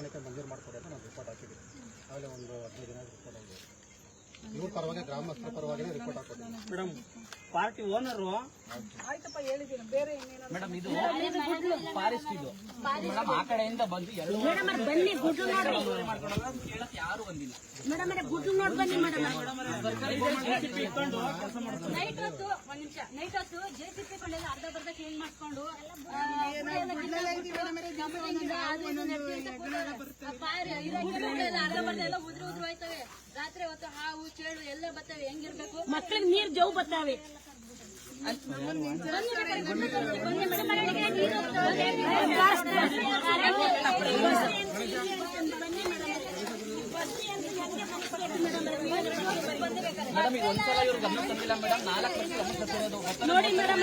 ಸ್ಮಶಾನಕ್ಕೆ ಮಂಜೂರು ಮಾಡಿಕೊಡಿ ಅಂತ ನಾವು ರಿಪೋರ್ಟ್ ಹಾಕಿದ್ದೀವಿ. ಆಗಲೇ ಒಂದು 15 ದಿನ ರಿಪೋರ್ಟ್ ಆಗಿದೆ. ಇವ್ರ ಪರವಾಗಿ ಗ್ರಾಮಸ್ಥರ ಪರವಾಗಿ ರಿಪೋರ್ಟ್ ಹಾಕೋದು ಮೇಡಮ್. ಪಾರ್ಟಿ ಓನರು ಆಯ್ತಪ್ಪ ಹೇಳಿದ್ದೀನಿ. ಬೇರೆ ಮೇಡಮ್ ಇದು ಫಾರೆಸ್ಟ್ ಇದು ಮೇಡಮ್ ಆ ಕಡೆಯಿಂದ ಬಂದು ಎರಡು ಬನ್ನಿ ಗುಡ್ಡು ನೋಡ್ರಿ ಕೇಳಕ್ ಯಾರು ಬಂದಿಲ್ಲ ಮೇಡಮ್. ಗುಡ್ಡು ನೋಡಿ ಬನ್ನಿ ಮೇಡಮ್. ನೈಟ್ ಹೊತ್ತು ಒಂದ್ ನಿಮಿಷ ನೈಟ್ ಹೊತ್ತು JCB ಕೊಂಡೆಲ್ಲ ಅರ್ಧ ಬರ್ಧ ಕ್ಲೀನ್ ಮಾಡ್ಕೊಂಡು ಅರ್ಧ ಬರ್ಧ ಎಲ್ಲ ಉದ್ರಿ ಹೋಯ್ತವೆ. ರಾತ್ರಿ ಹೊತ್ತು ಹಾವು ಚೇಳು ಎಲ್ಲ ಬರ್ತವೆ. ಹೆಂಗಿರ್ಬೇಕು? ಮಕ್ಳಿಗೆ ನೀರ್ ಜವ್ ಬರ್ತಾವೆ. ಮೇಡಮ್ ಈಗ ಒಂದ್ಸಲ ಇವ್ರು ಗಮನ ತಂದಿಲ್ಲ ಮೇಡಮ್. 4 ವರ್ಷ ಗಮನ ತಂದಿರೋದು ನೋಡಿ ಮೇಡಮ್.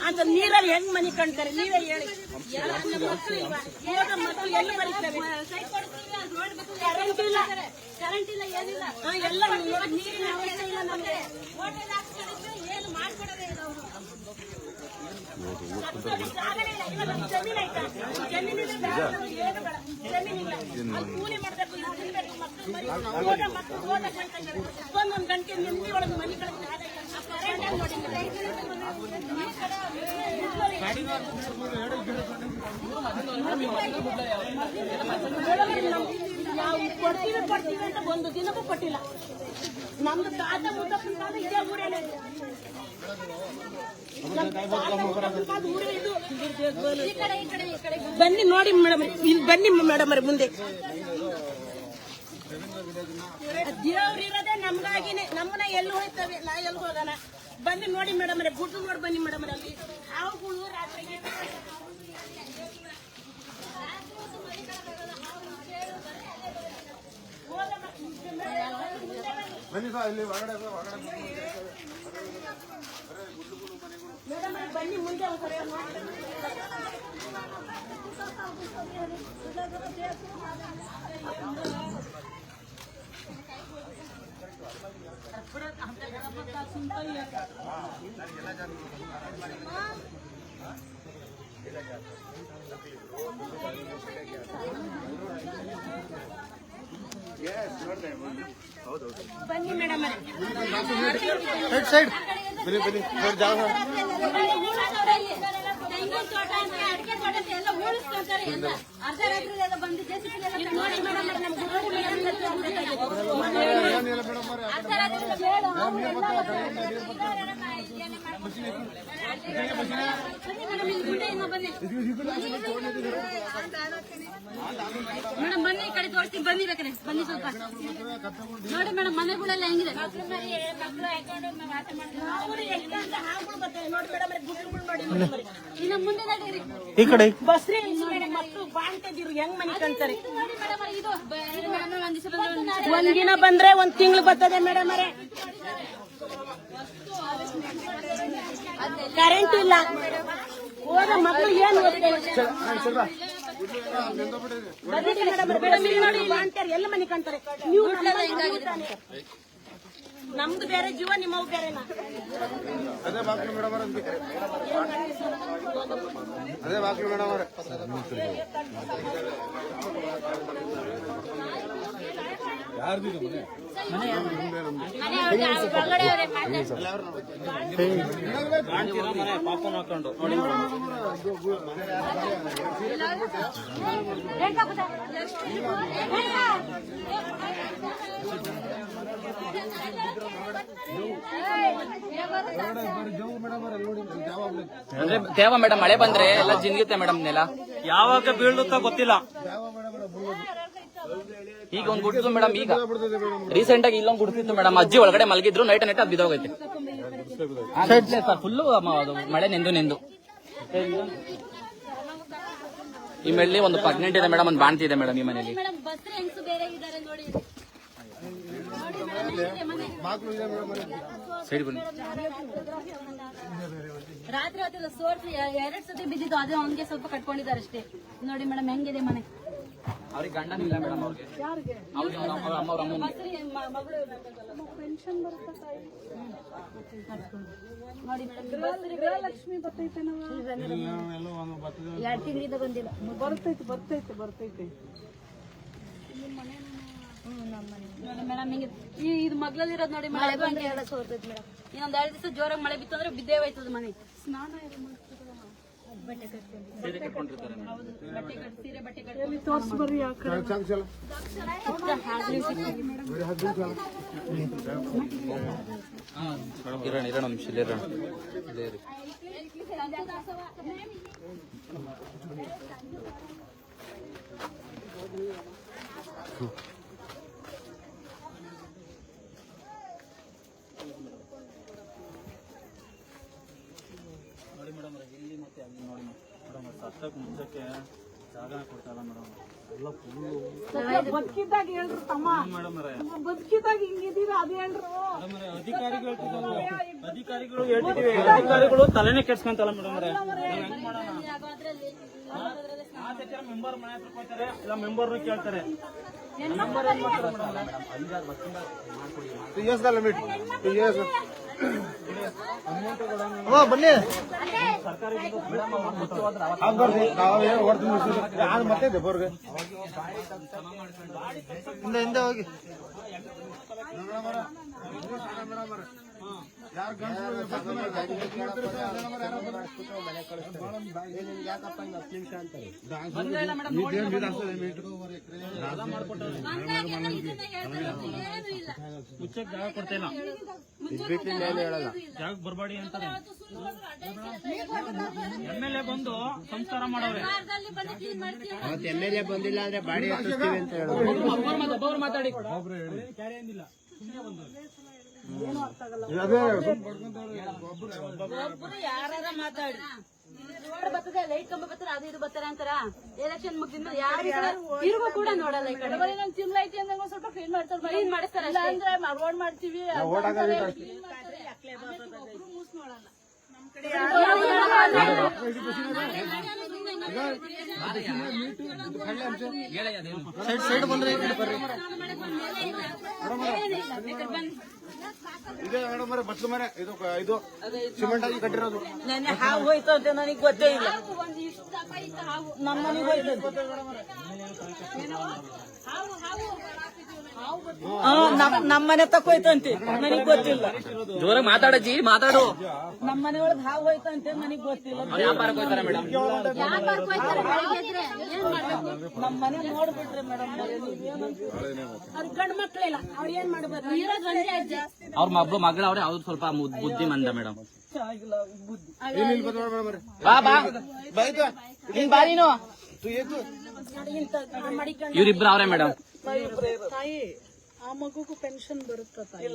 ಅಂತ ನೀರಲ್ಲಿ ಹೆಂಗ್ ಮನಿ ಕಾಣ್ತಾರೆ ನೀವೇ ಹೇಳಿ. ಎಲ್ಲಿ ಬರೀತಾರೆ? ಕರೆಂಟ್ ಇಲ್ಲ ಏನಿಲ್ಲ. ಎಲ್ಲ ನೀರಿನ ಅವಶ್ಯ ಇಲ್ಲ ನಮ್ಗೆ. ಏನು ಮಾಡ್ಕೊಡೋದೇ ಇಲ್ಲ ಅವರು. ಕೂಲಿ ಮಾಡ್ಬೇಕು, ಒಂದೊಂದು ಗಂಟೆ ನಿಮ್ಗೆ ಒಳಗೆ ಮನೆಗಳಿಗೆ ನಾವು ಕೊಡ್ತೀವಿ ಅಂತ ಒಂದು ದಿನಕ್ಕೂ ಕೊಟ್ಟಿಲ್ಲ. ನಮ್ದು ತಾತ ಮುದ್ದಪ್ಪನ ಕಾಲ ಇದೇ ಊರೇನೆ. ಬನ್ನಿ ನೋಡಿ ಮೇಡಮ್, ಇಲ್ಲಿ ಬನ್ನಿ ಮೇಡಮ್ ಅವ್ರೆ ಮುಂದೆ. ದೇವ್ರಿರೋದೇ ನಮ್ಗಾಗಿನೇ. ನಮ್ಮನ್ನ ಎಲ್ಲಿ ಹೋಯ್ತವೆ, ನಾ ಎಲ್ಲಿ ಹೋಗೋಣ? ಬನ್ನಿ ನೋಡಿ ಮೇಡಮ್ ಅವ್ರೆ, ಗುಡ್ಡು ನೋಡಿ ಬನ್ನಿ ಮೇಡಮ್ ಅವ್ರೆ. ಅಲ್ಲಿ ಹಾವುಗಳು ರಾತ್ರಿಗೆ ಮೇಡಮ್ ಬನ್ನಿ ಮುಂದೆ ಬನ್ನಿ ಮೇಡಮ್ ಸೈಡ್ ಬನ್ನಿ ಜಾಗ ತೆಂಗಿನ ತೋಟ ಅಂತ ಅಡಿಕೆ ತೋಟ ಅಂತ ಎಲ್ಲ ಉಳಿಸ್ಕೊಂತಾರೆ. ಎಲ್ಲ ಅರ್ಧ ರಾತ್ರಿ ಎಲ್ಲ ಬಂದು JCB ನೋಡಿ ಮೇಡಮ್. ಮೇಡಮ್ ಬನ್ನಿ, ಈ ಕಡೆ ತೋರಿಸ್ತೀನಿ ಬನ್ನಿ. ಬೇಕಾರೆ ಬನ್ನಿ ಸ್ವಲ್ಪ ನೋಡಿ ಮೇಡಮ್. ಮನೆಗಳೆಲ್ಲ ಹೆಂಗಿದೆ? ಇನ್ನು ಮುಂದೆ ನಡೀರಿ. ಈ ಕಡೆ ಬಸ್ರಿ ಮಕ್ಕಳು ಬಾಣ್ತಿದ್ರು ಹೆಂಗ್ ಮನೆ ಕಾಣ್ತಾರೆ. ನೋಡಿ ಮೇಡಮ್ ಇದು ಒಂದ್ ದಿವಸ ಒಂದ್ ದಿನ ಬಂದ್ರೆ ಒಂದ್ ತಿಂಗಳು ಬರ್ತದೆ ಮೇಡಮ್ ಅವರೇ. ಕರೆಂಟ್ ಇಲ್ಲ. ಹೋದ ಮಕ್ಕಳು ಏನ್ ನೋಡಿ ಬಾಣ್ತಾರೆ ಎಲ್ಲ ಮನೆ ಕಾಣ್ತಾರೆ. ನೀವು ನಮ್ದು ಬೇರೆ ಜೀವ, ನಿಮ್ಮವು ಬೇರೆನಾ? ಅದೇ ಬಾಕ್ಲು ಮೇಡಮ್ ಅದೇ ಬಾಕ್ಲು ಮೇಡಮ್ ಅವ್ರೆ. ಯಾರ್ದು ಮನೆ ಪಾಪನ ಹಾಕೊಂಡು ನೋಡಿ ಅಂದ್ರೆ ದೇವ ಮೇಡಮ್ ಮಳೆ ಬಂದ್ರೆ ಎಲ್ಲ ಜಿನ್ಗುತ್ತೆ ಮೇಡಮ್. ನೆಲ ಯಾವಾಗ ಬೀಳುತ್ತಾ ಗೊತ್ತಿಲ್ಲ. ಈಗ ಒಂದ್ ಗುಡ್ತು ಮೇಡಮ್. ಈಗ ರೀಸೆಂಟ್ ಆಗಿ ಇಲ್ಲೊಂದು ಗುಡ್ತಿತ್ತು ಮೇಡಮ್. ಅಜ್ಜಿ ಒಳಗಡೆ ಮಲಗಿದ್ರು. ನೈಟ್ ಅದು ಬಿದ್ದೋಗೈತೆ. ಫುಲ್ಲು ಮಳೆ ನೆಂದು ಈ ಮೇಲೆ ಒಂದು ಪ್ರೆಗ್ನೆಂಟ್ ಇದೆ ಮೇಡಮ್. ಒಂದು ಬಾಣ್ತಿದೆ ಮೇಡಮ್ ಈ ಮನೆಯಲ್ಲಿ. ಬಸ್ರಿ ಹೆಂಗ್ಸು ಬೇರೆ ಇದ್ದಾರೆ ನೋಡಿ. ಸೈಡ್ ಬನ್ನಿ. ರಾತ್ರಿ ಹೊತ್ತಿಲ್ಲ ಸೋರ್ಸಿ 2 ಸತಿ ಬಿದ್ದಿದ್ದು. ಅದೇ ಅವನಿಗೆ ಸ್ವಲ್ಪ ಕಟ್ಕೊಂಡಿದ್ದಾರೆ ಅಷ್ಟೇ. ನೋಡಿ ಮೇಡಮ್ ಹೆಂಗಿದೆ ಮನೆ. ಅವ್ರಿಗೆ ಗಂಡನಿಲ್ಲ ಮೇಡಮ್ ಅವ್ರಿಗೆ ಯಾರಿಗೆ ಅವ್ರಿಗೆ ಅವ್ರ ಅಮ್ಮ ಅವ್ರ ಅಮ್ಮ ಮಗಳು ಪೆನ್ಷನ್ ಬರುತ್ತೆ ತಾಯಿ ನೋಡಿ ಗೃಹಲಕ್ಷ್ಮಿ ಬರ್ತೈತೆ ಎರಡು ತಿಂಗಳಿಂದ ಬಂದಿಲ್ಲ. ಬರ್ತೈತೆ ನೋಡಿ ಮೇಡಮ್ ಹಿಂಗೆ ಇದು ಮಗ್ಳಲ್ಲಿರೋದು ನೋಡಿ ಮಳೆ ಬಂದ್ರೆ ಎರಡು ಸೋರ್ತೈತಿ ಮೇಡಮ್. ಇನ್ನೊಂದ್ 2 ದಿವಸ ಜೋರಾಗಿ ಮಳೆ ಬಿತ್ತು ಅಂದ್ರೆ ಬಿದ್ದೇ ಹೋಯ್ತದ ಮನೆ. ಸ್ನಾನ ಬಟ್ಟೆ ಕಟ್ಕೊಂಡು ಸೀರೆ ಕಟ್ಕೊಂಡಿರ್ತಾರೆ ಮೇಡಮ್. ಹೌದು ಬಟ್ಟೆ ಕಟ್ಟಿ ಸೀರೆ ಬಟ್ಟೆ ಕಟ್ಟಿ ತೋರ್ಸ್ ಬರ್ರಿ ಆ ಕಡೆ ಇರೋಣ ನಿಮಿಷ ಇರೋಣ ಇಲ್ಲೇ ಇರಿ. ನೋಡಿ ಮೇಡಮ್ ಇಲ್ಲಿ ಮತ್ತೆ ಅಲ್ಲಿ ನೋಡಿ ಮೇಡಮ್ ಸತ್ತಕ್ಕೆ ಮುಂಚಕ್ಕೆ ಜಾಗ ಕೊಡ್ತಾರ ಮೇಡಮ್ ಎಲ್ಲ ಫುಲ್ಲು ಬದುಕಿದ್ದಾಗ ಹೇಳ್ರು ತಮ್ಮ ಮೇಡಮ್ ಬದುಕಿದ್ದಾಗ ಹಿಂಗಿದೀರ ಅದ್ ಹೇಳ್ರು ಅಧಿಕಾರಿಗಳು ಹೇಳ್ತಿದೀವಿ ಅಧಿಕಾರಿಗಳು ತಲೆನೇ ಕೆಡ್ಸ್ಕೊಂತಲ್ಲ ಮೇಡಮ್ ಮೆಂಬರ್ ಮನೆ ಹತ್ರ ಹೋಗ್ತಾರೆ ಇಲ್ಲ ಮೆಂಬರ್ನು ಕೇಳ್ತಾರೆ ಮೆಂಬರ್ ಏನ್ ಮಾಡ್ತಾರೆ ಬನ್ನಿ ಮತ್ತೆ ದೆಬ್ಬರ್ಗೆ ಹಿಂದೆ ಹೋಗಿ ಮುಚ್ಚಕ್ ಜಾಗ ಕೊಡ್ತಾ ಇಲ್ಲ ಜಾಗ ಬರ್ಬಾಡಿ ಅಂತಾರೆ MLA ಬಂದು ಸಂಸ್ಕಾರ ಮಾಡವ್ರೆ MLA ಬಂದಿಲ್ಲ ಅಂದ್ರೆ ಬಾಡಿ ಹತ್ತಿಸ್ತೀವಿ ಅಂತ ಹೇಳೋದು ಮಾತಾಡಿ ಕ್ಯಾರಿ ಏನಿಲ್ಲ ಒಬ್ಬರು ಯಾರ ಮಾತಾಡಿ ರೋಡ್ ಬರ್ತದೆ ಲೈಟ್ ಕಂಬ ಬರ್ತಾರೆ ಅದು ಇದು ಬರ್ತಾರೆ ಅಂತಾರ ಎಲೆಕ್ಷನ್ ಮುಗಿದ ಯಾರು ಇರುವ ಕೂಡ ನೋಡಲ್ಲ ಈ ಕಡೆ ಇನ್ನೊಂದು ತಿಂಗಳ ಐತಿ ಅಂದಾಗ ಸ್ವಲ್ಪ ಕ್ಲೀನ್ ಮಾಡ್ತಾರೆ ಕ್ಲೀನ್ ಮಾಡಿಸ್ತಾರೆ ಅಂದ್ರೆ ರೋಡ್ ಮಾಡ್ತೀವಿ ಮೂಸ್ ನೋಡಲ್ಲ ಸೈಡ್ ಬಂದ್ರೆ ಇದೆ ಮೇಡಮ್ ಬಸ್ಲು ಮನೆ ಇದು ಸಿಮೆಂಟ್ ಆಗಿ ಕಟ್ಟಿರೋದು ನೆನ್ನೆ ಹಾವು ಹೋಯ್ತು ಅಂತ ನನಗೆ ಗೊತ್ತೇ ಇಲ್ಲ ನಮ್ಮ ಮನೆಗೆ ಹೋಯ್ತು ನಮ್ಮ ಮನೆ ತಕ್ಕೋಯ್ತಂತೆ ನನಗ್ ಗೊತ್ತಿಲ್ಲ ಜೋರಾಗಿ ಮಾತಾಡಜ್ಜಿ ಮಾತಾಡು ನಮ್ಮ ಮನೆ ಒಳಗ್ ಹಾವು ಹೋಯ್ತಂತೆ ನನಗ್ ಗೊತ್ತಿಲ್ಲ ವ್ಯಾಪಾರಕ್ಕೆ ಹೋಗ್ತಾರೆ ಮೇಡಮ್ ನಮ್ಮ ಮನೆ ನೋಡ್ಬಿಟ್ರೆ ಮೇಡಮ್ ಅವ್ರ ಗಂಡ್ ಮಕ್ಳಿಲ್ಲ ಅವ್ರ ಏನ್ ಮಾಡ್ಬೇಕು ಅವ್ರ ಮಗಳು ಅವ್ರೆ ಅವ್ರು ಸ್ವಲ್ಪ ಬುದ್ಧಿ ಮಂದ ಮೇಡಮ್ ಬಾ ಬಾ ನೀನ್ ಬಾ ನೀನು ಇವ್ರಿಬ್ರು ಅವ್ರೆ ಮೇಡಮ್ ತಾಯಿ ಆ ಮಗುಗೂ ಪೆನ್ಷನ್ ಬರುತ್ತ ತಾಯಿ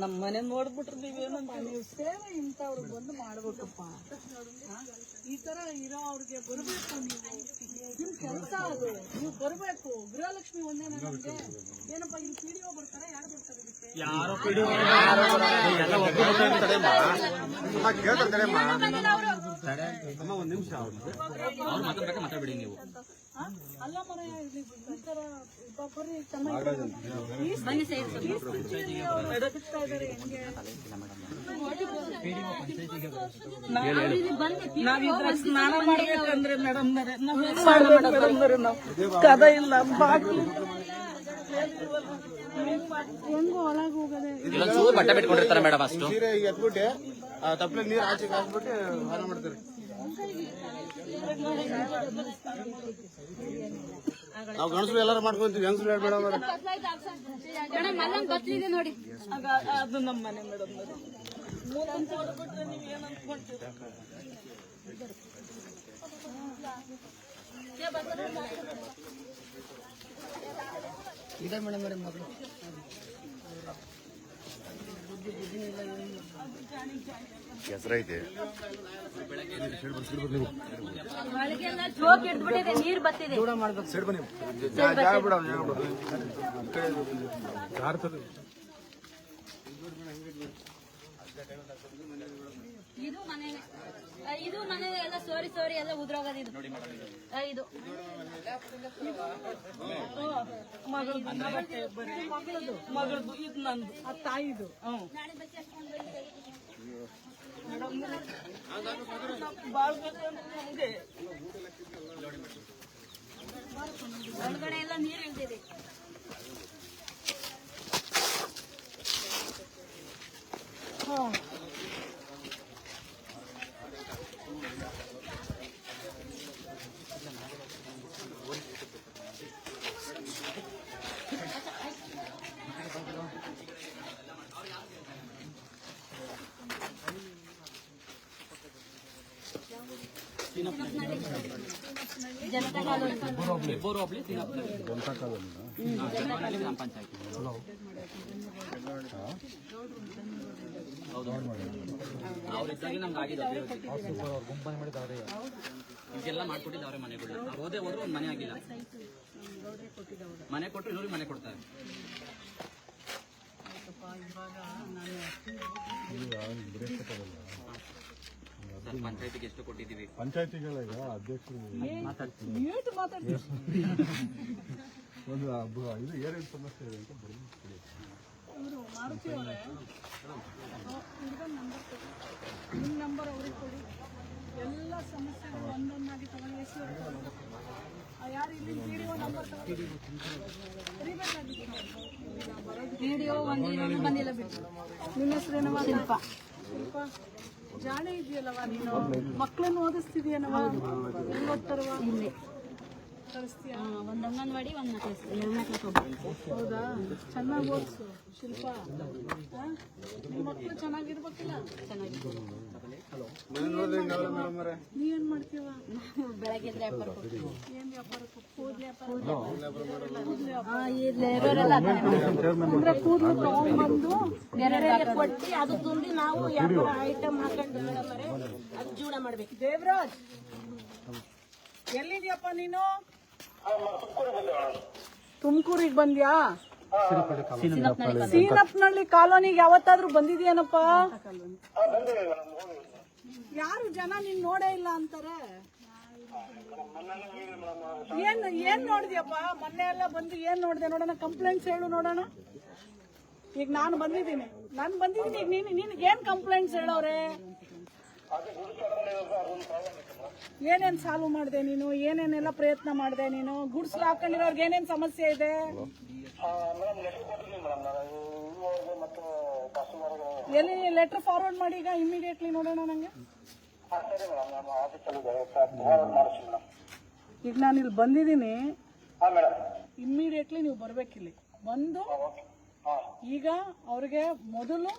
ನಮ್ಮ ಮನೆ ನೋಡ್ಬಿಟ್ರೆ ನೀವೇನಂತ ನೀವು ಸೇವೆ ಇಂಥವ್ರಿಗೆ ಬಂದು ಮಾಡ್ಬೇಕಪ್ಪ ಈ ತರ ಇರೋ ಅವ್ರಿಗೆ ಬರ್ಬೇಕು ನೀವು ನಿಮ್ ಕೆಲಸ ಅದು ನೀವು ಬರ್ಬೇಕು ಗೃಹಲಕ್ಷ್ಮಿ ಒಂದೇ ನಮಗೆ ಏನಪ್ಪಾ ಇಲ್ಲಿ PDO ಬರ್ತಾರೆ ಯಾರು ಬರ್ತಾರೆ ಇದಕ್ಕೆ ಯಾರೋ ಒಂದ್ ನಿಮಿಷ ಅವ್ರು ಮಾತಾಡ್ಬೇಕು ಮಾತಾಡ್ಬಿಡಿ ನೀವು ಅಲ್ಲ ಮರ ಇಲ್ಲಿ ಈ ತರ ಬರ್ರಿ ಚೆನ್ನಾಗಿ ನಾವಿದ್ರ ಸ್ನಾನ ಮಾಡ್ಬೇಕಂದ್ರೆ ಮೇಡಮ್ ಮಾಡ್ಬೇಕಂದ್ರೆ ನಾವು ಕದ ಇಲ್ಲ ಬಾಕಿ ಹೆಂಗೋ ಒಳಗೆ ಹೋಗೋದೆ ಇಲ್ಲೊಂದ್ ಚೂರು ಬಟ್ಟೆ ಬಿಟ್ಕೊಂಡಿರ್ತಾರೆ ಮೇಡಮ್ ಅಷ್ಟು ಸೀರೆ ಈಗ ಎತ್ಬಿಟ್ಟೆ ತಪ್ಪಲೆ ನೀರು ಆಚೆಗೆ ಹಾಕ್ಬಿಟ್ಟು ಸ್ನಾನ ಮಾಡ್ತಾರೆ ನಾವು ಗಣಸರು ಎಲ್ಲಾರು ಮಾಡ್ಕೊಂತೀವಿ ಹೆಂಗಸರು ಹೇಳ್ಬೇಡ ಗೊತ್ತಿದೆ ನೋಡಿ ಅದು ನಮ್ಮ ಮನೆ ಮೇಡಮ್ ನೋಡ್ಬಿಟ್ರೆ ನೀವ್ ಏನ್ ಅನ್ಕೊಂತೀರ ಇದೆ ಮೇಡಮ್ ಮಗಳು ಹೆಸರೈತೆ ಒಳಗೆಲ್ಲ ಜೋಕ್ ಹಿಡ್ದ್ಬಿಟ್ಟಿದೆ ನೀರ್ ಬರ್ತಿದೆ ಸೈಡ್ ಬನ್ನಿ ಜಾಗ ಬಿಡ ಇದು ಮನೆ ಇದು ಮನೆ ಎಲ್ಲ ಸೋರಿ ಎಲ್ಲ ಉದ್ರೋಗದ ಇದು ಇದು ಮಗಳದು ಇದು ನಂದು ಆ ತಾಯಿದು ಒಳಗಡೆ ಎಲ್ಲ ನೀರು ಇಳ್ದಿದೆ. ಹೆಬ್ಬೂರು ಹೋಬಳಿ ಸೀನಪ್ಪನಹಳ್ಳಿ ಗ್ರಾಮ ಪಂಚಾಯತಿ. ಅವ್ರಿದ್ದಾಗೆ ನಮ್ಗೆ ಆಗಿದೆ ಈಗೆಲ್ಲ ಮಾಡ್ಕೊಟ್ಟಿದ್ದು ಮನೆಗಳು. ಅವ್ರು ಹೋದ್ರೆ ಒಂದು ಮನೆ ಆಗಿಲ್ಲ, ಮನೆ ಕೊಟ್ಟು ಇನ್ನೂರಿಗೆ ಮನೆ ಕೊಡ್ತಾರೆ. ಪಂಚಾಯತಿಗೆ ಎಷ್ಟು ಕೊಟ್ಟಿದ್ದೀವಿ? ಪಂಚಾಯತಿಗಳ ಅಧ್ಯಕ್ಷರು ಒಂದು ಇದು ಏನೇನು ಸಮಸ್ಯೆ ಇದೆ ಅಂತ ಬರ್ಬೋದು. ಇವರು ಮಾರುತಿ ಅವರೇ ನಿಮ್ಮ ನಂಬರ್ ಅವ್ರಿಗೆ ಕೊಡಿ. ಎಲ್ಲ ಸಮಸ್ಯೆಗಳು ಒಂದೊಂದಾಗಿ ತಗೊಂಡು ಯಾರು ಇಲ್ಲಿ ವಿಡಿಯೋ ನಂಬರ್ ವಿಡಿಯೋ ಒಂದು ಬಂದಿಲ್ಲ ಬಿಟ್ಟು. ನಿಮ್ಮ ಹೆಸರೇನವ? ಶಿಲ್ಪ. ಶಿಲ್ಪ ಜಾಣೆ ಇದೆಯಲ್ಲವ ನೀನು, ಮಕ್ಕಳನ್ನು ಓದಿಸ್ತಿದೀಯನವ? ಎಲ್ಲಿ ಓದ್ತಾರವ? ಇಲ್ಲಿ ಕಳಿಸ್ತೀಯ? ಒಂದು ಅಂಗನವಾಡಿ ಒಂದು ಮಕ್ಕಳು ಹೌದಾ? ಚೆನ್ನಾಗಿ ಓದಿಸು ಶಿಲ್ಪ. ನಿಮ್ಮ ಮಕ್ಕಳು ಚೆನ್ನಾಗಿರ್ಬೇಕಿಲ್ಲ? ನೀ ಏನ್ ಮಾಡ್ತೀವ? ಬೆಳಗ್ಗೆ ಏನ್ ವ್ಯಾಪಾರಕ್ಕೆ? ಕೂದ್ಲು ವ್ಯಾಪಾರ ಅಂದ್ರೆ ಕೂದಲು ತಗೊಂಡ್ಬಂದು ಕೊಟ್ಟು ಅದು ತುಂಬಿ ನಾವು ಯಾವ ಐಟಮ್ ಹಾಕೊಂಡು ಅದು ಜೂಡ ಮಾಡ್ಬೇಕು. ದೇವರಾಜ್ ಎಲ್ಲಿದ್ಯಪ್ಪ ನೀನು? ತುಮಕೂರಿಗೆ ಬಂದ್ಯಾ? ಸೀನಪ್ಪನಹಳ್ಳಿ ಕಾಲೋನಿಗೆ ಯಾವತ್ತಾದ್ರೂ ಬಂದಿದ್ಯಾನಪ್ಪ? ಯಾರು ಜನ ನೀನ್ ನೋಡೇ ಇಲ್ಲ ಅಂತಾರೆ. ಏನ್ ನೋಡಿದ್ಯಪ್ಪ? ಮೊನ್ನೆ ಎಲ್ಲ ಬಂದು ಏನ್ ನೋಡ್ದೆ ನೋಡೋಣ? ಕಂಪ್ಲೇಂಟ್ಸ್ ಹೇಳು ನೋಡೋಣ. ಈಗ ನಾನು ಬಂದಿದ್ದೀನಿ ಈಗ ನಿನಗೇನ್ ಕಂಪ್ಲೇಂಟ್ಸ್ ಹೇಳೋರೆ? ಏನೇನ್ ಸಾಲ್ವ್ ಮಾಡಿದೆ ನೀನು? ಏನೇನೆಲ್ಲ ಪ್ರಯತ್ನ ಮಾಡಿದೆ ನೀನು? ಗುಡ್ಸ್ ಹಾಕೊಂಡಿರೋರ್ಗೆ ಏನೇನ್ ಸಮಸ್ಯೆ ಇದೆ? ಎಲ್ಲಿ ಲೆಟರ್ ಫಾರ್ವರ್ಡ್ ಮಾಡಿ ಈಗ ಇಮಿಡಿಯೇಟ್ಲಿ ನೋಡೋಣ. ನಂಗೆ ಈಗ ನಾನು ಇಲ್ಲಿ ಬಂದಿದ್ದೀನಿ, ಇಮಿಡಿಯೇಟ್ಲಿ ನೀವು ಬರ್ಬೇಕಿಲ್ಲಿ ಬಂದು. ಈಗ ಅವ್ರಿಗೆ ಮೊದಲು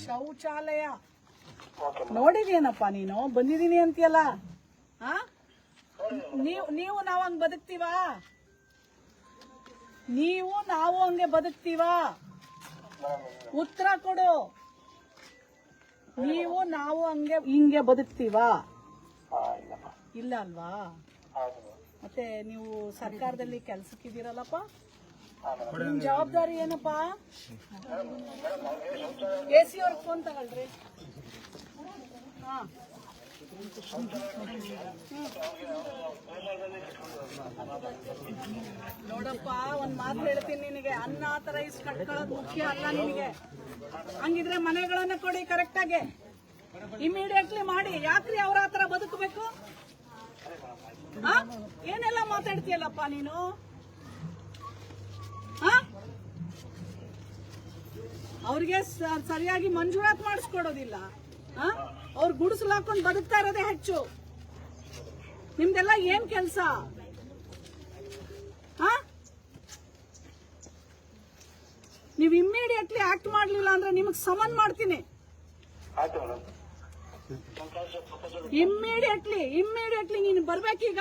ಶೌಚಾಲಯ ನೋಡಿದ್ಯೇನಪ್ಪ ನೀನು? ಬಂದಿದ್ದೀನಿ ಅಂತೀಯಲ್ಲ, ನೀವು ನಾವು ಹಂಗೆ ಬದುಕ್ತೀವಾ? ನೀವು ನಾವು ಹಂಗೆ ಬದುಕ್ತೀವಾ? ಉತ್ತರ ಕೊಡು. ನೀವು ನಾವು ಹಿಂಗೆ ಬದುಕ್ತೀವಾ? ಇಲ್ಲ ಅಲ್ವಾ? ಮತ್ತೆ ನೀವು ಸರ್ಕಾರದಲ್ಲಿ ಕೆಲ್ಸಕ್ಕಿದ್ದೀರಲ್ಲಪ್ಪ, ನಿಮ್ ಜವಾಬ್ದಾರಿ ಏನಪ್ಪ? AC ಅವ್ರಿಗೆ ಫೋನ್ ತಗೊಳ್ರಿ. ನೋಡಪ್ಪ, ಒಂದ್ ಮಾತು ಹೇಳ್ತೀನಿ ನಿನಗೆ, ಅನ್ಆಥರೈಸ್ ಕಟ್ಕೊಳ್ಳೋದು ಮುಖ್ಯ ಅಲ್ಲ ನಿನಗೆ. ಹಂಗಿದ್ರೆ ಮನೆಗಳನ್ನ ಕೊಡಿ ಕರೆಕ್ಟ್ ಆಗಿ, ಇಮಿಡಿಯೇಟ್ಲಿ ಮಾಡಿ. ಯಾಕ್ರಿ ಅವ್ರ ಹತ್ರ ಬದುಕಬೇಕು? ಏನೆಲ್ಲ ಮಾತಾಡ್ತೀಯಲ್ಲಪ್ಪ ನೀನು? ಅವ್ರಿಗೆ ಸರಿಯಾಗಿ ಮಂಜೂರಾತಿ ಮಾಡಿಸ್ಕೊಡೋದಿಲ್ಲ. ಅವ್ರು ಗುಡಿಸಲು ಹಾಕೊಂಡು ಬದುಕ್ತಾ ಇರೋದೇ ಹೆಚ್ಚು. ನಿಮ್ದೆಲ್ಲ ಏನ್ ಕೆಲ್ಸ? ನೀವು ಇಮ್ಮಿಡಿಯೇಟ್ಲಿ ಆಕ್ಟ್ ಮಾಡ್ಲಿಲ್ಲ ಅಂದ್ರೆ ನಿಮಗ್ ಸಮನ್ ಮಾಡ್ತೀನಿ. ಇಮ್ಮಿಡಿಯೇಟ್ಲಿ ನೀನು ಬರ್ಬೇಕೀಗ.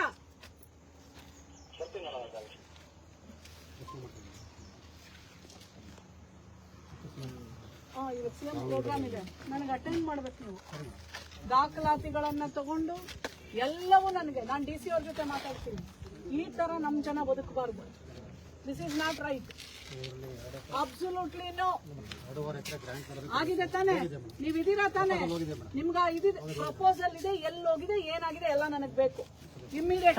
ಇವತ್ತು CM ಪ್ರೋಗ್ರಾಮ್ ಇದೆ, ನನಗೆ ಅಟೆಂಡ್ ಮಾಡ್ಬೇಕು. ನೀವು ದಾಖಲಾತಿಗಳನ್ನ ತಗೊಂಡು ಎಲ್ಲವೂ ನನಗೆ, ನಾನು DC ಅವ್ರ ಜೊತೆ ಮಾತಾಡ್ತೀನಿ. ಈ ತರ ನಮ್ ಜನ ಬದುಕಬಾರ್ದು. This is not right. Absolutely no. 2.5 acre grant ಆಗಿದೆ ತಾನೆ? ನೀವಿದ್ದೀರಾ ತಾನೆ? ನಿಮ್ಗ ಇದು ಪ್ರಪೋಸಲ್ ಇದೆ, ಎಲ್ಲೋಗಿದೆ, ಏನಾಗಿದೆ ಎಲ್ಲ ನನಗೆ ಬೇಕು ಇಮ್ಮಿಡಿಯೇಟ್.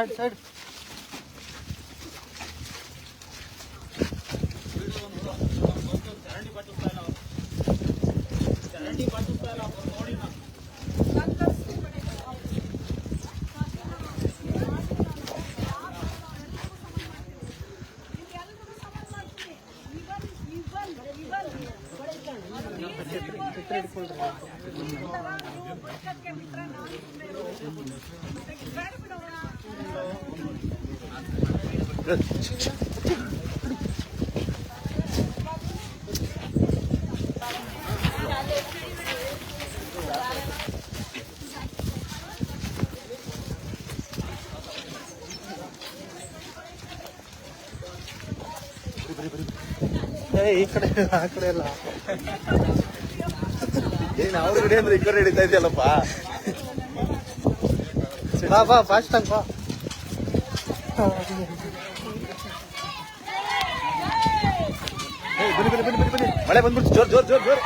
ಈ ಕಡೆ ಆ ಕಡೆ ಎಲ್ಲ ಏನ್ ಅವ್ರ ಕಡೆ ಅಂದ್ರೆ ಈ ಕಡೆ ಹಿಡಿತಾ ಇದೆಯಲ್ಲಪ್ಪ. ಬಾ ಬಾ ಫಾಸ್ಟ್ ಆಗಿ ಬಾ. ಬನ್ನಿ ಬನ್ನಿ ಬನ್ನಿ ಬನ್ನಿ ಬನ್ನಿ. ಮಳೆ ಬಂದ್ಬಿಡ್ತು. ಜೋರ್ ಜೋರ್ ಜೋರ್ ಜೋರ್.